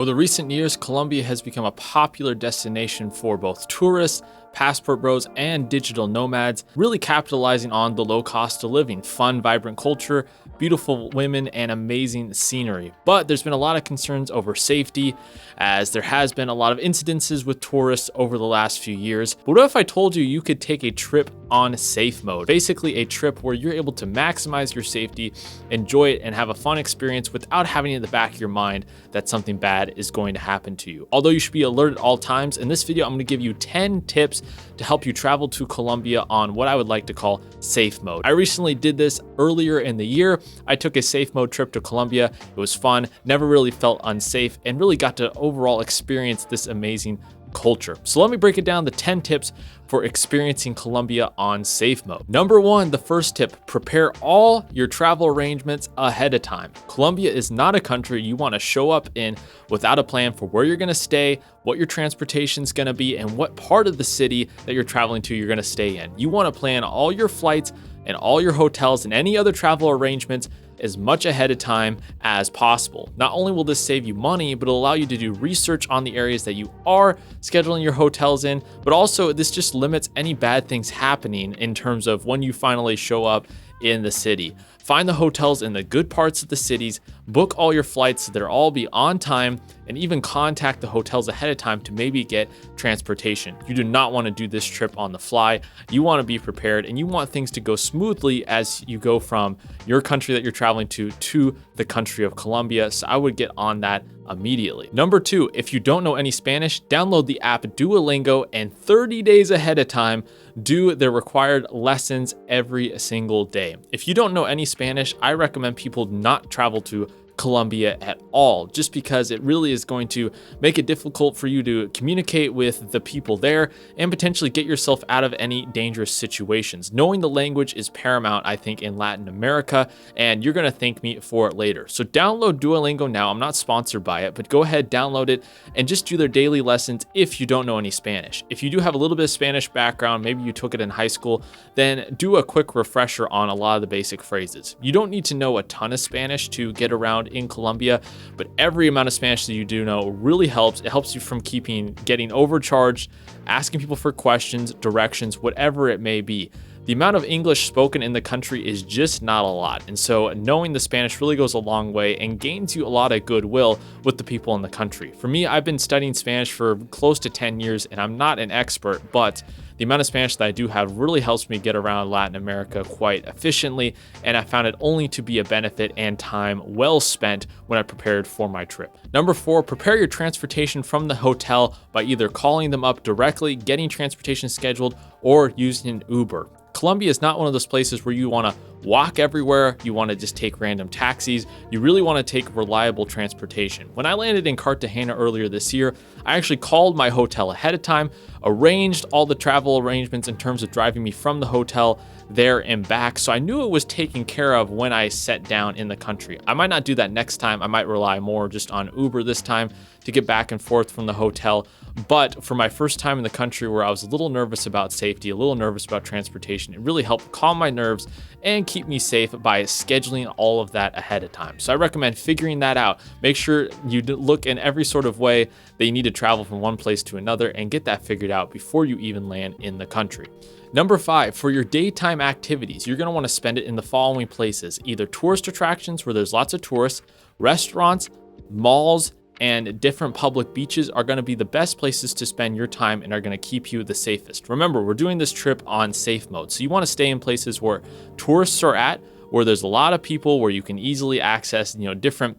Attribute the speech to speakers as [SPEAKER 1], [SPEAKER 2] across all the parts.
[SPEAKER 1] Over the recent years, Colombia has become a popular destination for both tourists, passport bros, and digital nomads, really capitalizing on the low cost of living, fun, vibrant culture, beautiful women, and amazing scenery. But there's been a lot of concerns over safety, as there has been a lot of incidences with tourists over the last few years. But what if I told you you could take a trip on safe mode? Basically a trip where you're able to maximize your safety, enjoy it, and have a fun experience without having in the back of your mind that something bad is going to happen to you. Although you should be alert at all times, in this video I'm going to give you 10 tips to help you travel to Colombia on what I would like to call safe mode. I recently did this earlier in the year. I took a safe mode trip to Colombia. It was fun, never really felt unsafe, and really got to overall experience this amazing culture. So let me break it down, the 10 tips for experiencing Colombia on safe mode. Number one, the first tip, prepare all your travel arrangements ahead of time. Colombia is not a country you want to show up in without a plan for where you're going to stay, what your transportation is going to be, and what part of the city that you're traveling to you're going to stay in. You want to plan all your flights and all your hotels and any other travel arrangements as much ahead of time as possible. Not only will this save you money, but it'll allow you to do research on the areas that you are scheduling your hotels in, but also this just limits any bad things happening in terms of when you finally show up in the city. Find the hotels in the good parts of the cities, book all your flights so they'll all be on time, and even contact the hotels ahead of time to maybe get transportation. You do not want to do this trip on the fly. You want to be prepared, and you want things to go smoothly as you go from your country that you're traveling to the country of Colombia. So I would get on that immediately. Number two, if you don't know any Spanish, download the app Duolingo and 30 days ahead of time, do the required lessons every single day. If you don't know any Spanish, I recommend people not travel to Colombia at all, just because it really is going to make it difficult for you to communicate with the people there and potentially get yourself out of any dangerous situations. Knowing the language is paramount, I think, in Latin America, and you're going to thank me for it later. So download Duolingo now. I'm not sponsored by it, but go ahead, download it, and just do their daily lessons if you don't know any Spanish. If you do have a little bit of Spanish background, maybe you took it in high school, then do a quick refresher on a lot of the basic phrases. You don't need to know a ton of Spanish to get around in Colombia, but every amount of Spanish that you do know really helps. It helps you from getting overcharged, asking people for questions, directions, whatever it may be. The amount of English spoken in the country is just not a lot. And so knowing the Spanish really goes a long way and gains you a lot of goodwill with the people in the country. For me, I've been studying Spanish for close to 10 years and I'm not an expert, but the amount of Spanish that I do have really helps me get around Latin America quite efficiently, and I found it only to be a benefit and time well spent when I prepared for my trip. Number four, prepare your transportation from the hotel by either calling them up directly, getting transportation scheduled, or using an Uber. Colombia is not one of those places where you want to walk everywhere, you want to just take random taxis. You really want to take reliable transportation. When I landed in Cartagena earlier this year, I actually called my hotel ahead of time, arranged all the travel arrangements in terms of driving me from the hotel there and back. So I knew it was taken care of when I set down in the country. I might not do that next time. I might rely more just on Uber this time to get back and forth from the hotel. But for my first time in the country where I was a little nervous about safety, a little nervous about transportation, it really helped calm my nerves and keep me safe by scheduling all of that ahead of time. So I recommend figuring that out. Make sure you look in every sort of way that you need to travel from one place to another and get that figured out before you even land in the country. Number five, for your daytime activities, you're going to want to spend it in the following places: either tourist attractions where there's lots of tourists, restaurants, malls, and different public beaches are going to be the best places to spend your time and are going to keep you the safest. Remember, we're doing this trip on safe mode, so you want to stay in places where tourists are at, where there's a lot of people, where you can easily access, different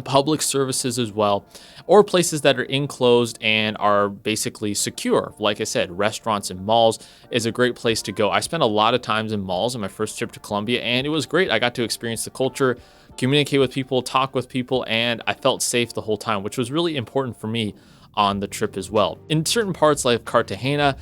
[SPEAKER 1] public services as well, or places that are enclosed and are basically secure. Like I said, restaurants and malls is a great place to go. I spent a lot of times in malls on my first trip to Colombia, and it was great. I got to experience the culture, communicate with people, talk with people, and I felt safe the whole time, which was really important for me on the trip as well. In certain parts like Cartagena,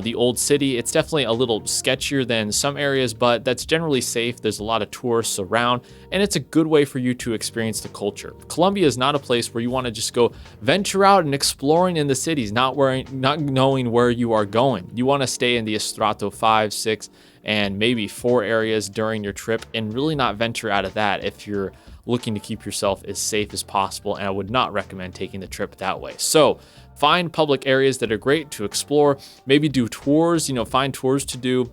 [SPEAKER 1] the old city, it's definitely a little sketchier than some areas, but that's generally safe. There's a lot of tourists around, and it's a good way for you to experience the culture. Colombia is not a place where you want to just go venture out and exploring in the cities, not knowing where you are going. You want to stay in the Estrato 5, 6, and maybe 4 areas during your trip and really not venture out of that if you're looking to keep yourself as safe as possible, and I would not recommend taking the trip that way. So find public areas that are great to explore, maybe do tours, find tours to do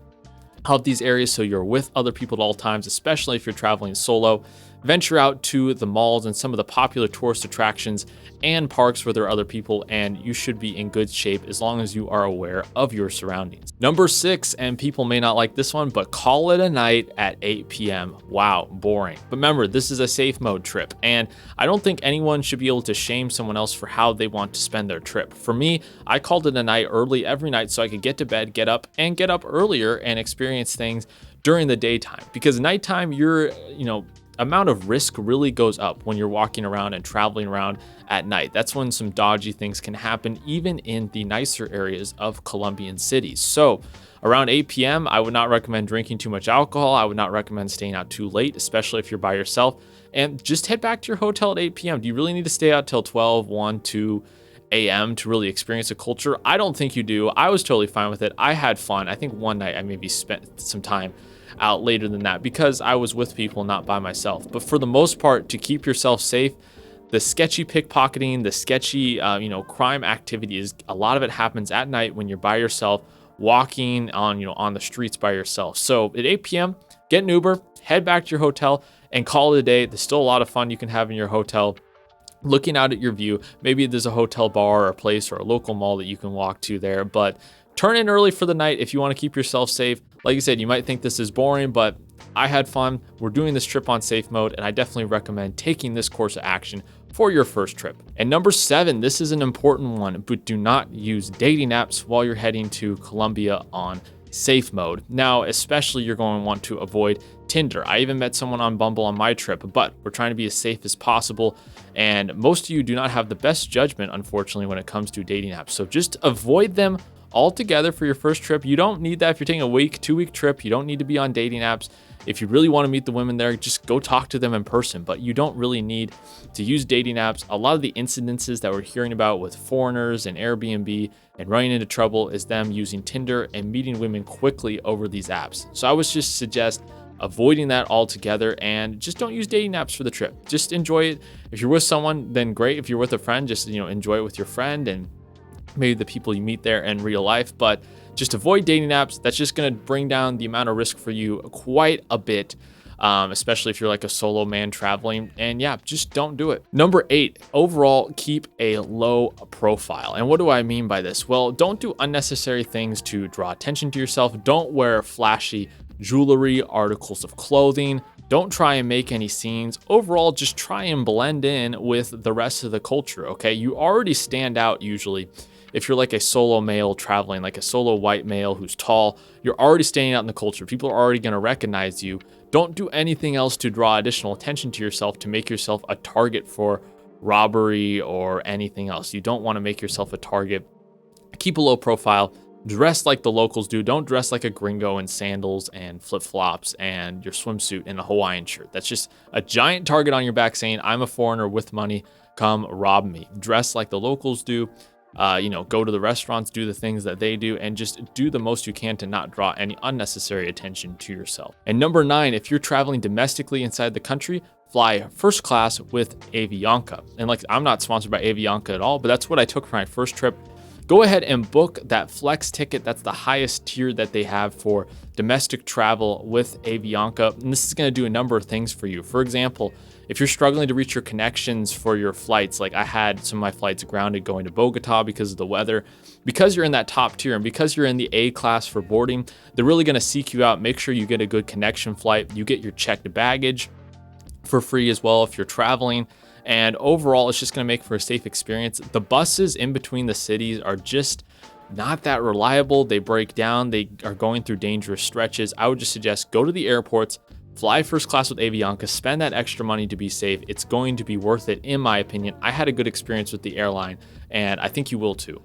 [SPEAKER 1] out these areas so you're with other people at all times, especially if you're traveling solo. Venture out to the malls and some of the popular tourist attractions and parks where there are other people, and you should be in good shape as long as you are aware of your surroundings. Number 6, and people may not like this one, but call it a night at 8 p.m. Wow, boring. But remember, this is a safe mode trip, and I don't think anyone should be able to shame someone else for how they want to spend their trip. For me, I called it a night early every night so I could get to bed, get up earlier and experience things during the daytime, because nighttime, your amount of risk really goes up when you're walking around and traveling around at night. That's when some dodgy things can happen, even in the nicer areas of Colombian cities. So around 8 p.m., I would not recommend drinking too much alcohol. I would not recommend staying out too late, especially if you're by yourself, and just head back to your hotel at 8 p.m. Do you really need to stay out till 12, 1, 2 a.m. to really experience a culture? I don't think you do. I was totally fine with it. I had fun. I think one night I maybe spent some time out later than that because I was with people, not by myself. But for the most part, to keep yourself safe, the sketchy pickpocketing, the sketchy, crime activities, a lot of it happens at night when you're by yourself, walking on the streets by yourself. So at 8 p.m., get an Uber, head back to your hotel, and call it a day. There's still a lot of fun you can have in your hotel. Looking out at your view, maybe there's a hotel bar or a place or a local mall that you can walk to there, but turn in early for the night if you want to keep yourself safe. Like I said, you might think this is boring, but I had fun. We're doing this trip on safe mode, and I definitely recommend taking this course of action for your first trip. And number 7, this is an important one, but do not use dating apps while you're heading to Colombia on safe mode. Now, especially you're going to want to avoid Tinder. I even met someone on Bumble on my trip, but we're trying to be as safe as possible. And most of you do not have the best judgment, unfortunately, when it comes to dating apps. So just avoid them altogether for your first trip. You don't need that if you're taking a week, 2-week trip. You don't need to be on dating apps. If you really want to meet the women there, just go talk to them in person, but you don't really need to use dating apps. A lot of the incidences that we're hearing about with foreigners and Airbnb and running into trouble is them using Tinder and meeting women quickly over these apps. So I would just suggest avoiding that altogether and just don't use dating apps for the trip. Just enjoy it. If you're with someone, then great. If you're with a friend, just enjoy it with your friend and maybe the people you meet there in real life, but just avoid dating apps. That's just going to bring down the amount of risk for you quite a bit, especially if you're like a solo man traveling. And yeah, just don't do it. Number 8, overall, keep a low profile. And what do I mean by this? Well, don't do unnecessary things to draw attention to yourself. Don't wear flashy jewelry, articles of clothing. Don't try and make any scenes. Overall, just try and blend in with the rest of the culture, okay? You already stand out usually. If you're like a solo male traveling, like a solo white male who's tall, you're already standing out in the culture. People are already going to recognize you. Don't do anything else to draw additional attention to yourself, to make yourself a target for robbery or anything else. You don't want to make yourself a target. Keep a low profile. Dress like the locals do. Don't dress like a gringo in sandals and flip-flops and your swimsuit and a Hawaiian shirt. That's just a giant target on your back saying, I'm a foreigner with money, come rob me. Dress like the locals do. Go to the restaurants, do the things that they do, and just do the most you can to not draw any unnecessary attention to yourself. And number 9, if you're traveling domestically inside the country, fly first class with Avianca. And I'm not sponsored by Avianca at all, but that's what I took for my first trip. Go ahead and book that flex ticket. That's the highest tier that they have for domestic travel with Avianca. And this is going to do a number of things for you. For example, if you're struggling to reach your connections for your flights, like I had some of my flights grounded going to Bogota because of the weather, because you're in that top tier and because you're in the A class for boarding, they're really going to seek you out. Make sure you get a good connection flight. You get your checked baggage for free as well if you're traveling. And overall, it's just going to make for a safe experience. The buses in between the cities are just not that reliable. They break down. They are going through dangerous stretches. I would just suggest go to the airports, fly first class with Avianca, spend that extra money to be safe. It's going to be worth it, in my opinion. I had a good experience with the airline, and I think you will too.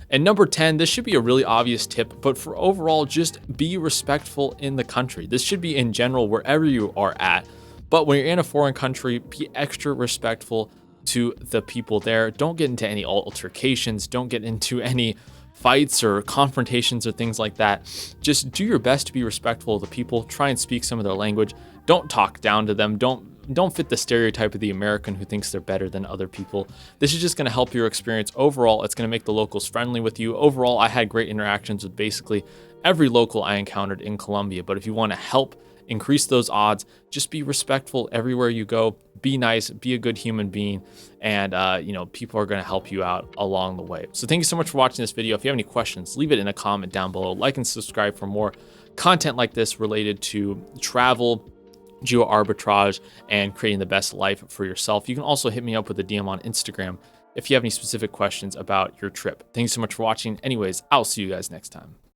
[SPEAKER 1] And number 10, this should be a really obvious tip, but for overall, just be respectful in the country. This should be in general wherever you are at. But when you're in a foreign country, be extra respectful to the people there. Don't get into any altercations. Don't get into any fights or confrontations or things like that. Just do your best to be respectful of the people. Try and speak some of their language. Don't talk down to them. Don't don't fit the stereotype of the American who thinks they're better than other people. This is just going to help your experience overall. It's going to make the locals friendly with you. Overall, I had great interactions with basically every local I encountered in Colombia. But if you want to help increase those odds, just be respectful everywhere you go. Be nice, be a good human being, and people are going to help you out along the way. So thank you so much for watching this video. If you have any questions, leave it in a comment down below. Like and subscribe for more content like this related to travel, geo arbitrage, and creating the best life for yourself. You can also hit me up with a DM on Instagram if you have any specific questions about your trip. Thanks so much for watching. Anyways, I'll see you guys next time.